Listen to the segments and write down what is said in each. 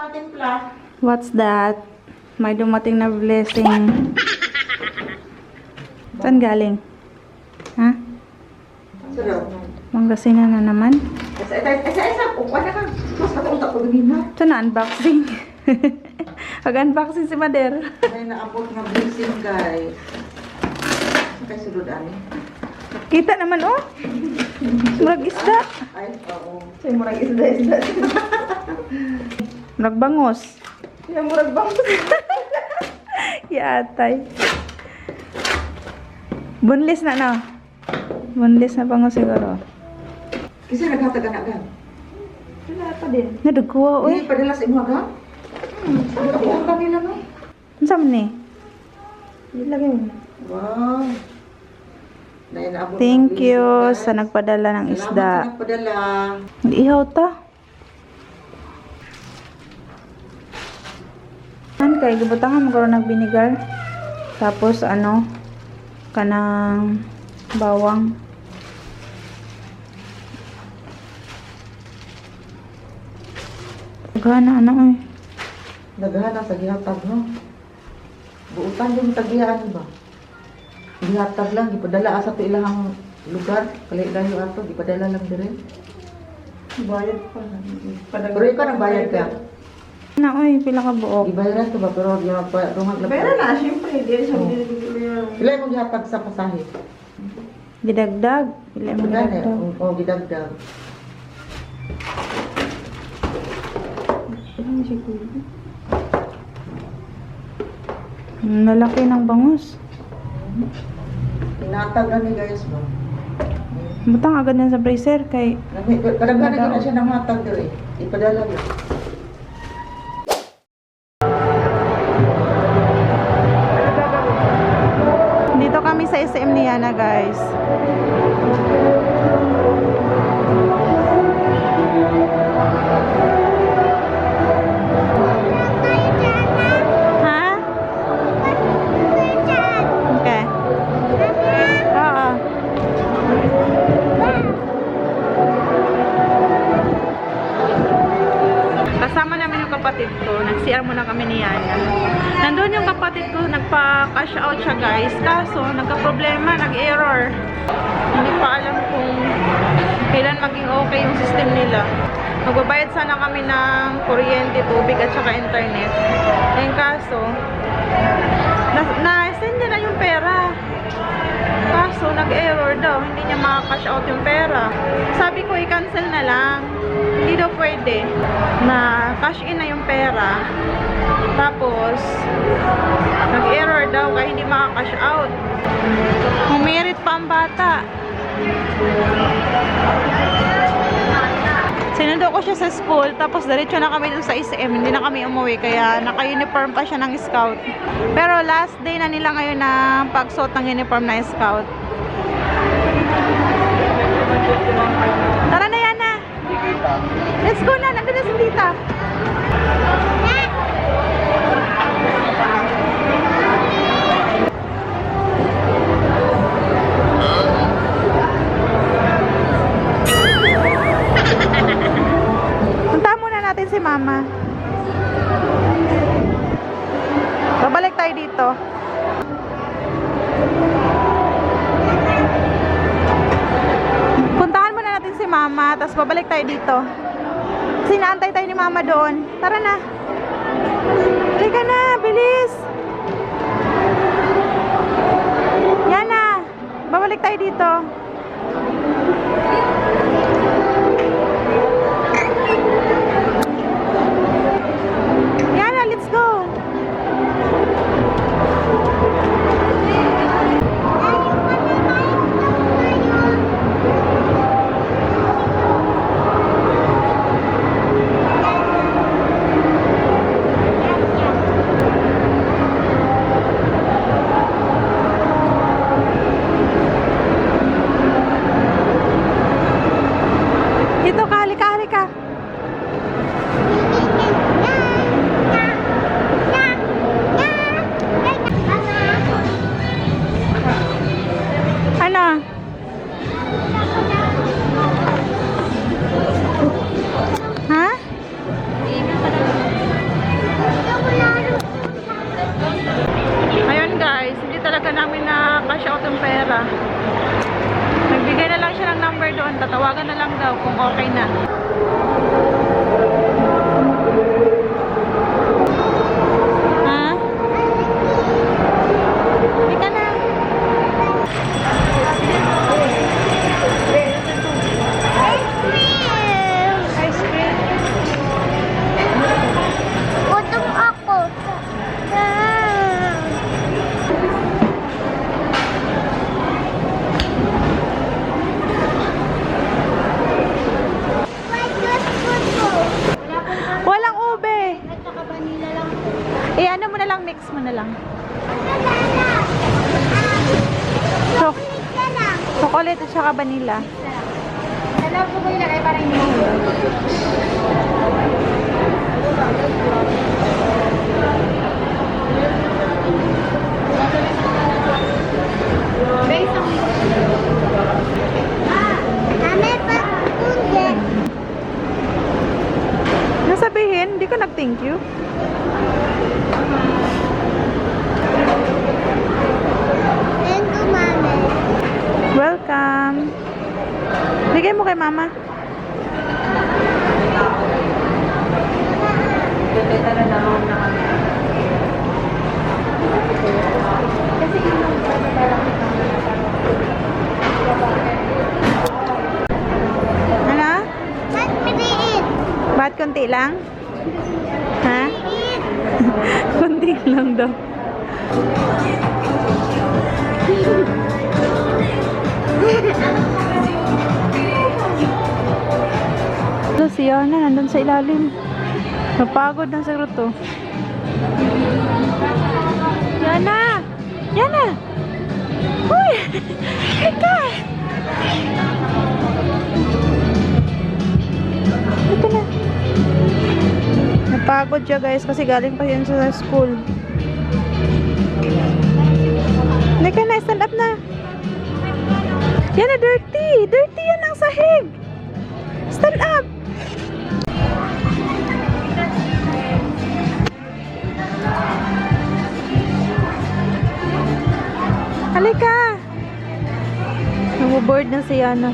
matimpla. What's that? May dumating na blessing. Saan galing? Ha? Sarap. Mangasinan na naman? Isa. Uwan na ka. Mas nakunta ko din na. Ito na, unboxing. Mag-unboxing si Mader. May naabot na blessing guys. Kay sulod ani. Kita naman, oh. Murag isda. Ay, oo. Say murag isda. Murag bangos. Yung murag bangos. Yatay. Bunlis na, no? Bunlis na bangos siguro. Kasi naghatag na agad. Wala pa din. Nadugkuha, Uy, uy. padala sa imo agad? Saan ka buong kanila no? Ano sa man, eh? Ilagay mo. Wow. Dahil naabot na Thank blessing, you guys. sa nagpadala ng Salamat isda. sa nagpadala. Ihaw ta. Kay gibutangan mo karon ng vinegar. Tapos ano kanang bawang. Gana ano eh. Naghana sa gihatag no. Buutan yung tagihan ba? Gihatag lang, gipadala sa to ilahang lugar. Kalayo ato, gipadala lang dire. Bayad pa. Pero ikaw nagbayad ka. Na oy pila ka buok. Gibayaran to ba pero di magpayat Pero na, syempre, di siya Oh. binibigyan. Pila mo gihatag sa pasahe? Gidagdag. Pila mo Gani, gidagdag. o gidagdag. Lalaki ng bangus. Tinatag na ni guys ba? Butang agad na sa bracer kay Kadaghan na siya ng hatag dire. Ipadala mo. dito kami sa SM ni Yana, guys. Ha? Okay. Oo. Kasama namin yung kapatid ko. Nag-CR muna kami ni Yana. Nandun yung kapatid ko, nagpa-cash out siya, guys. Kaso, nagka-problema, nag-error. Hindi pa alam kung kailan maging okay yung system nila. Magbabayad sana kami ng kuryente, tubig at saka internet. Ngayon kaso, na-send niya na yung pera. Kaso, nag-error daw. Hindi niya maka-cash out yung pera. Sabi ko, i-cancel na lang. Hindi daw pwede na cash in na yung pera. Tapos, nag-error daw kaya hindi maka-cash out. Humirit pa ang bata. Sinundo ko siya sa school, tapos diretso na kami dun sa SM. Hindi na kami umuwi, kaya naka-uniform pa siya ng scout. Pero last day na nila ngayon na pagsuot ng uniform na scout. Tara na yan na. Let's go na, nandun na si tita. Punta muna natin si mama. Babalik tayo dito. Puntahan muna natin si mama, tapos babalik tayo dito. Kasi naantay tayo ni mama doon. Tara na. Halika na, bilis. Yan na. Babalik tayo dito. Yan na, let's go. na. Ha? Hindi ka na. Ice cream. Gutom ako. Walang ube. At saka vanilla lang po. Ano mo na lang, mix mo na lang. Ka lang. Chocolate at saka vanilla. Dalaw ko po ilagay para hindi mo. Mami, pa hindi. Nasabihin, hindi ka nag-thank you. Thank you, Mami. Welcome. Bigay mo kay mama. Ano? Ba't piliin? Ba't konti lang? Ha? Piliin. Konti lang daw. Ito si Yana, nandun sa ilalim. Napagod na siguro to. Yana! Yana! Uy! Ika! Ito na. Napagod siya guys kasi galing pa yun sa school. Ika na, stand up na. Yana, dirty! Dirty yan ang sahig! Stand up! Halika! Nabuboard na si Yana.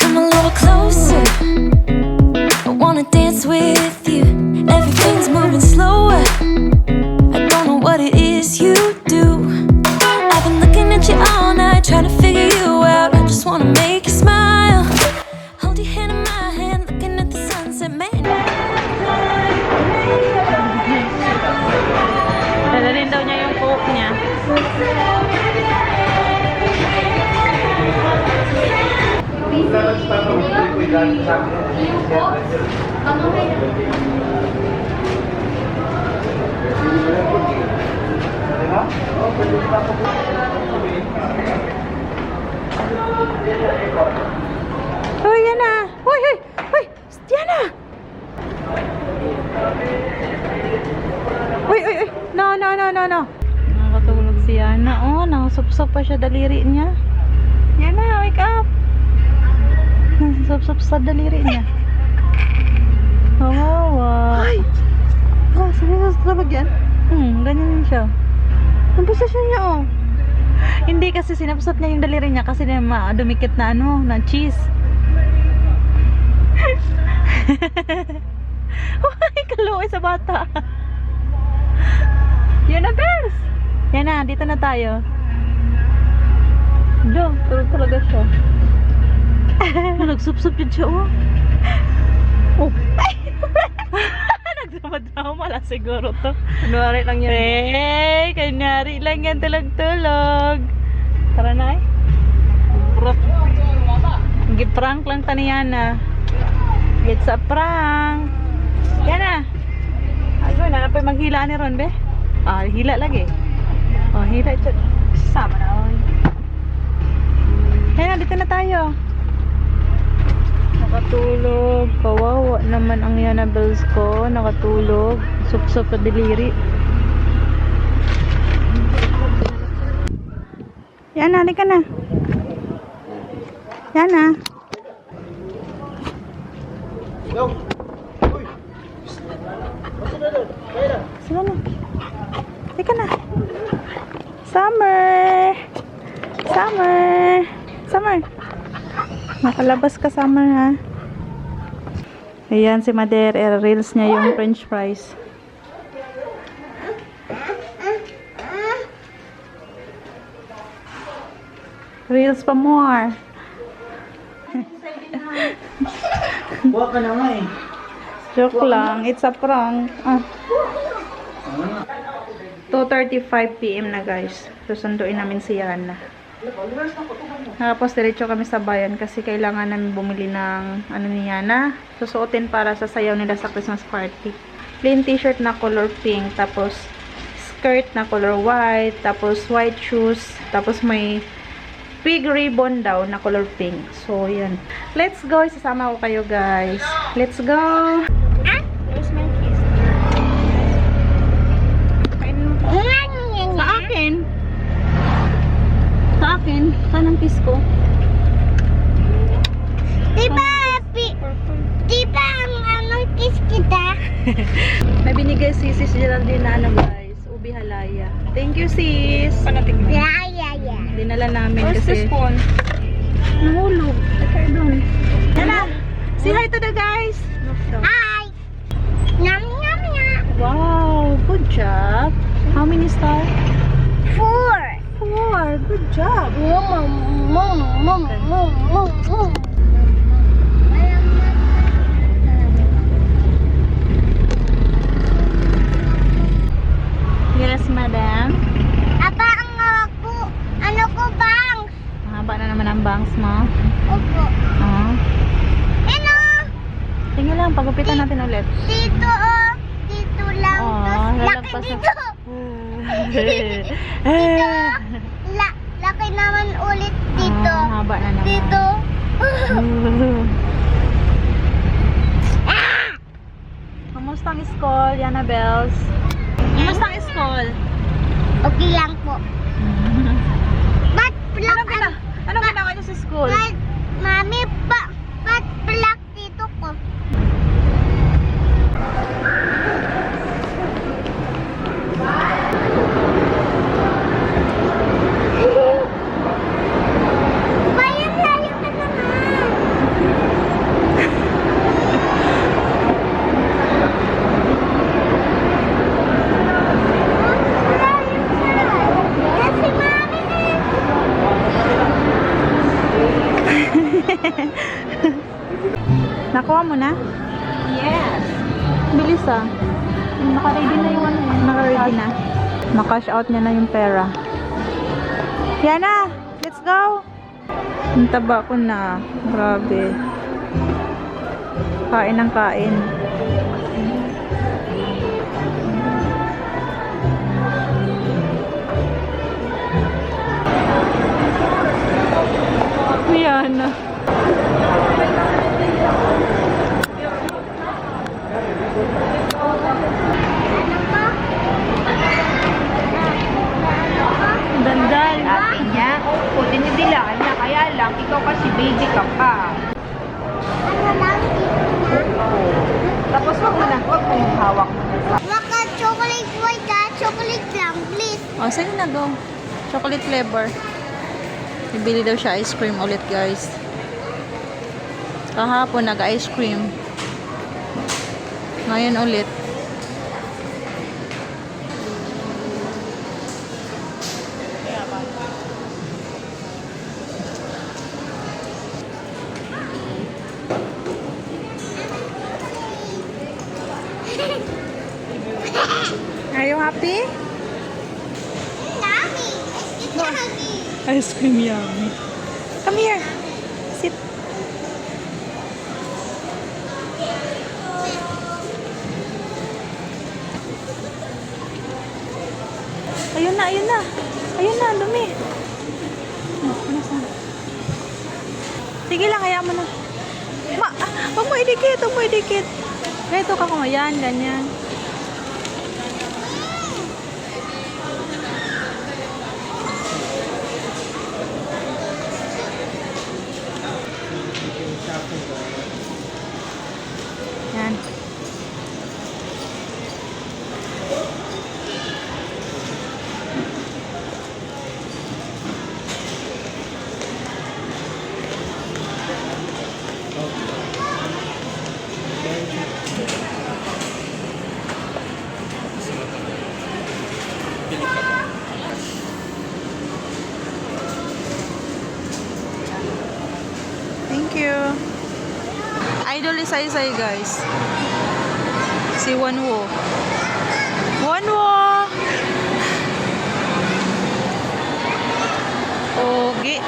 Come a little closer. I wanna dance with you. Everything's moving slower. I don't know what it is you do. I've been looking at you all night, trying to figure you out. I just wanna make you smile. Hold your hand in my hand, looking at the sunset, man. Dadalhin daw niya yung coke niya. Hoy, Yana! Hoy, hoy! Hoy! Yana! Uy, uy, uy! No, no, no, no, no! Nakakatulog si Yana. Oh, nakasupsop pa siya daliri niya. Yana, wake up! Nakasupsop sa daliri niya. Kawawa. Ay! Oh, seryoso talaga yan? Ganyan siya. Ang posisyon niya, oh. Hindi kasi sinapsap niya yung daliri niya kasi na dumikit na ano, na cheese. Ay, kaluoy sa bata. Yan na, Bers! Yan na, dito na tayo. Jo, tulog talaga siya. Nagsup-sup yun siya, oh. Oh. Nagdrama-drama lang siguro to. Kunwari lang yan. Hey, kanyari lang yan tulog-tulog. Tara na eh. Giprank lang taniyana. It's a prank. Yan na. Ay, ko na pa maghila ni Ron, be. Ah, hila lagi. Oh, hila ito. Sama na, oy. Kaya na, dito na tayo. Nakatulog. Kawawa naman ang Yanabels ko. Nakatulog. Sup-sup na deliri. Yan na, halika na. Yan na. Sige na. Halika na. Summer! Summer! Summer! Nakalabas ka, Summer, ha? Ayan, si Mader. Reels niya yung french fries. Reels pa more. Buwa ka na nga eh. Joke lang. It's a prank. Ah. 2:35 PM na, guys. Susunduin namin si Yana. Tapos diretso kami sa bayan kasi kailangan namin bumili ng ano ni Yana. Susuotin para sa sayaw nila sa Christmas party. Plain t-shirt na color pink. Tapos skirt na color white. Tapos white shoes. Tapos may big ribbon daw na color pink. So, yan. Let's go. Isasama ko kayo, guys. Let's go. Where's my kiss? Sa akin. Sa akin. Saan ang kiss ko? Diba ang anong kiss kita? May binigay si Sis Geraldine na ano, guys. Ubi halaya. Thank you, sis. Yeah. Dinala namin Where's the kasi spoon? nahulog. Ito doon. Yana, say hi to the guys. Hi! Yum, yum, yum. Wow, good job. How many stars? 4. 4. Good job. Yes, madam. Apa ang ano ko bang? Mahaba na naman ang bangs mo. Opo. Ah. Ano? Tingnan lang, pagupitan natin ulit. Dito oh. Dito lang. Oh, Laki lalagpas dito. Dito. Laki naman ulit dito. Ah, haba na naman. Dito. Kamusta ang school, Yana Bells? Kamusta ang school? Okay lang po. Ba't Anong ginawa niyo sa school? Mami, ba't black dito ko? Bayan, layo ka naman. Layo ka. Yan si Mami na yun. Nakuha mo na? Yes. Bilis ah. Naka-ready na yung ano. Naka-ready na. Na-cash out niya na yung pera. Yana, let's go! Ang taba ko na. Grabe. Kain ng kain. Yana. Dandan. Ate niya. O, dinidilaan niya. Kaya lang, ikaw kasi baby ka pa. Ano lang dito na? Tapos wag mo mong hawak mo na sa... Baka chocolate white ka, chocolate lang, please. Oh, sige na, go. Chocolate flavor. Bibili daw siya ice cream ulit, guys. Kahapon nag-ice cream. Ngayon ulit. happy? Yummy. It's yummy. Ice cream yummy. Come here. Sit. Ayun na, ayun na. Ayun na, dumi. Sige lang, kaya mo na. Huwag mo idikit, huwag mo idikit. Ganito ka kung yan, ganyan. Yan. Thank you. Idol is Sai guys. Si Wanwo. Wanwo! Ogi.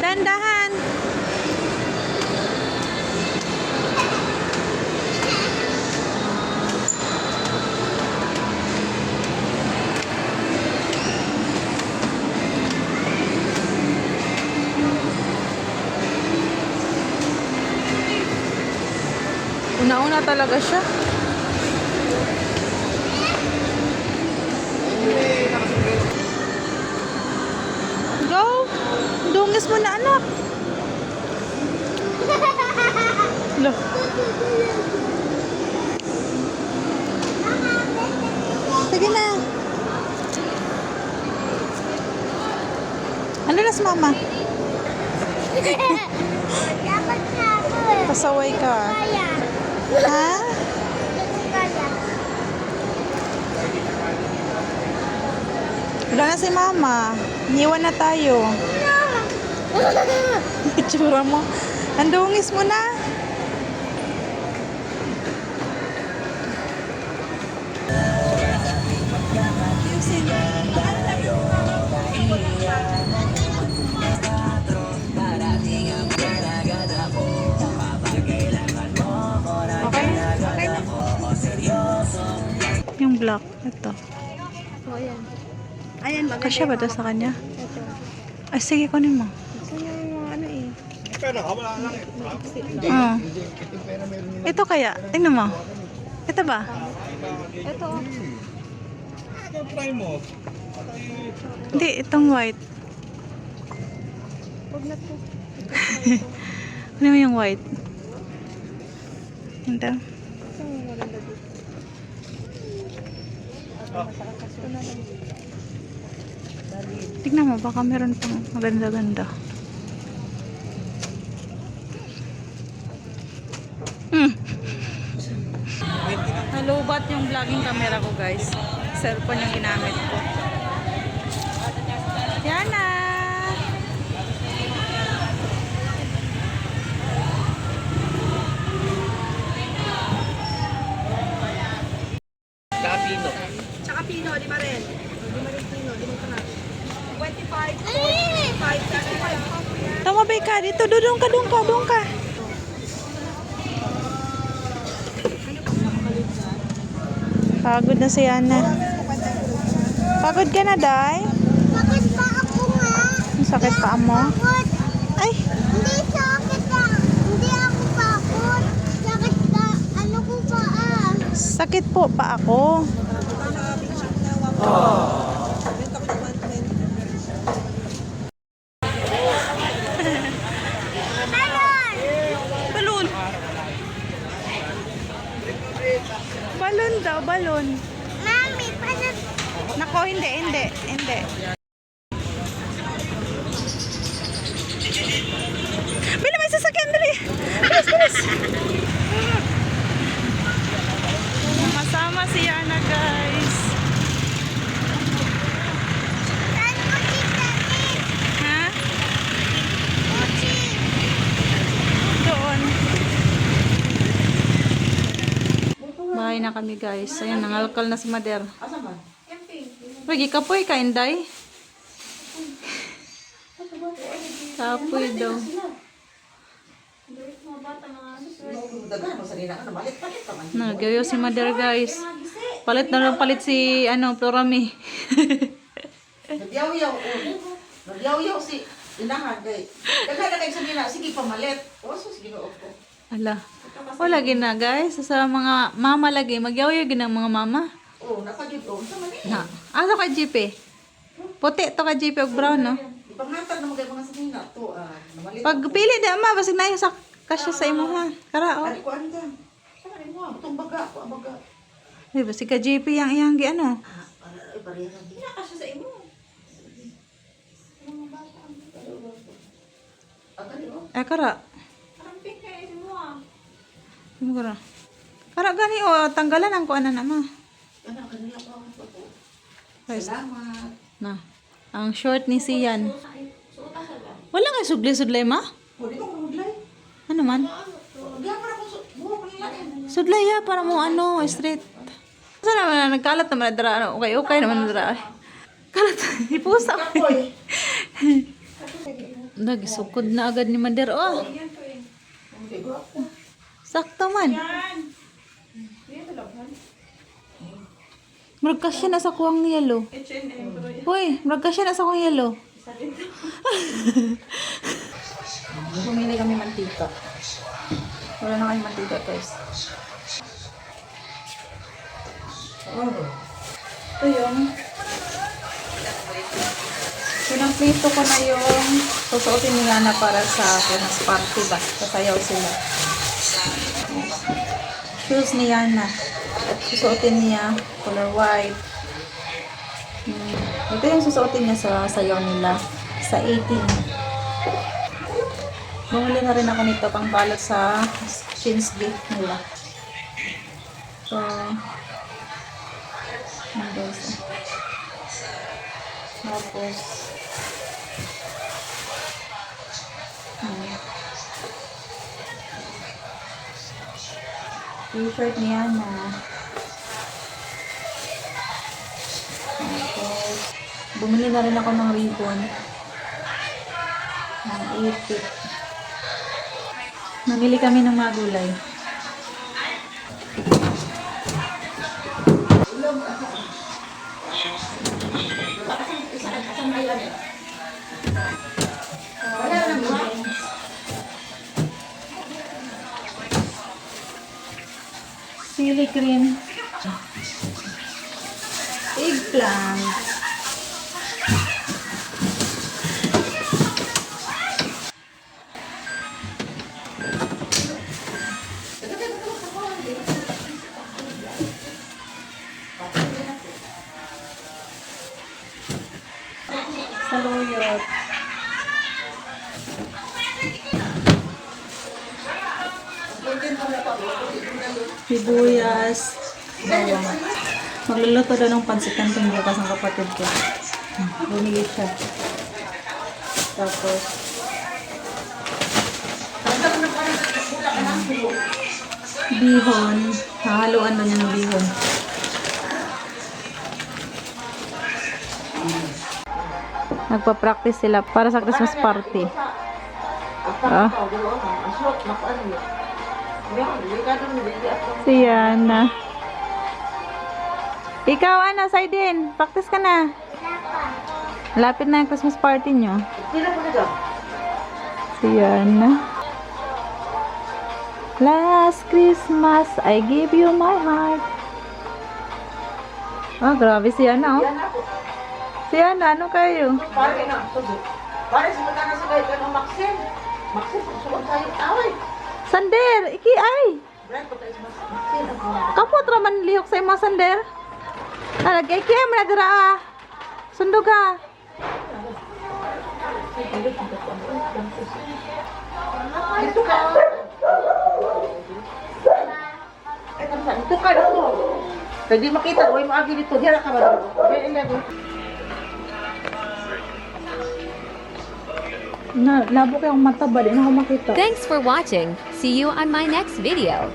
Dandahan. Una-una talaga siya. Go! Dungis mo na, anak. Look. Sige na. Ano na si mama? Dapat na ako eh. Pasaway ka. Kaya. Ha? Kaya. Wala na si mama. Iniwan na tayo. Itsura mo. Ang dungis mo na. Okay na. Yung black. Ito. So, ayan. Ayan, maganda. Kasya ba ito sa kanya? Ay, sige, kunin mo. Gusto niya yung mga ano eh. Oo. Ito kaya? Tingnan mo. Ito ba? Ito. Hindi, itong white. Huwag na to. Ano mo yung white? Ito. Ito yung maganda dito. Ito na lang. Tignan mo, baka meron pang maganda-ganda. Nalubat yung vlogging camera ko, guys. Cellphone yung ginamit ko. Yan na! Tsaka Pino, di ba rin? Di ba rin Pino? Di ba ka 25, 45, 35. Tumabay ka dito. Doon ka, doon ka, doon ka. Pagod na si Ana. Pagod ka na, Day? Bakit pa ako nga? Ang sakit pa mo? Bakit? Ay, Hindi sakit ah. Hindi ako bakit. Sakit ka. Ano ko pa ah? sakit po pa ako. Balon. Balon daw, balon. Mami, paano? Nako, hindi, hindi, hindi. Bila, may sasakyan, dali. Bilis, bilis. Masama si Yana, guys. Saan ko si Daddy? Ha? Mochi. na kami guys. Ayan, nangalkal na si Mader. Asa man? Lagi kapoy ka, Inday. Kapoy daw. Dagan mo sa nina ka malit-palit pa man. Nagayo si Mader guys. Palit na lang palit si Florami. Nagyaw-yaw. Nagyaw-yaw si inahan kay. Dagan na kay sa nina sige pamalit. Oso sige no ko. Ala. Wala gina guys. Sa mga mama lagi. Magyaw-yaw ginang mga mama. Oh, nakajud sa man eh. Na. Asa ka GP? Puti to ka GP og brown no? Ipanghatag na mga sa nina to namalit. Pag pili di ama basig na yung sa kasya sa imo ha. Kara oh. Ari ko anda. Ari mo tong baga ko baga. Ay basig ka GP yang iyang gi ano. Ay pareha lang. Ina kasya sa imo. Agani oh. Kara. Ano kara? Kara gani o tanggalan ang kuanan na ma. Ana kanila pa ko. Guys, Salamat. na. Ang short ni Sian. Wala nga sudlay-sudlay ma? Oh, di ko maglay. Ano man? Diya para ko buho ko lang. Sudlay ya para mo ano, straight. Saan naman na nagkalat naman na dara. Ano? Okay naman na dara. Kalat. Ipusa ko. Kapoy. Nagisukod na agad ni Mader. Oh, Okay, gwapo. sakto man. Magkasya na sa kuwang yellow. Hoy, magkasya na sa kuwang yellow. Bumili kami mantika. Wala na kami mantika, guys. Ito yung pinang-plito ko na yung susuotin nila na para sa Christmas party ba? Sasayaw sila. Shoes ni Yana. Susuotin niya color white. Ito yung susuotin niya sa sayaw nila sa 18. Bumili na rin ako nito pang balot sa chins gift nila. So, guys. Tapos, t-shirt niya na. Tapos, bumili na rin ako ng ribbon. Ng 80. Namili kami ng mga gulay. Chili cream. Eggplant. Saluyot. Sibuyas. Bawang. Magluluto daw ng pansit canton bukas ang kapatid ko. Bumili siya. Tapos bihon. Hahaluan daw niya ng bihon. Nagpa-practice sila para sa Christmas party. Ah. Si Yana. Ikaw, Ana, Saidin. Practice ka na. Lapit na yung Christmas party nyo. Si Yana. Last Christmas, I gave you my heart. Ah, grabe si Yana, oh. Si Yana, ano kayo? Pare na, tudo. Pare sa mga nasa kahit anong Maxim. Maxim, pagsulong tayo. Away. Sander, iki ay. Brad, patay sa Maxim. Kapot raman lihok sa mga Sander. Nalagay kaya mo na dira. Sundog ka. Dito ka. Eh, kamsa, dito ka dito. Pwede makita, huwag maagi dito. Diyan ka ba? Labo kayong mata ba? Di na ako makita. Thanks for watching. See you on my next video.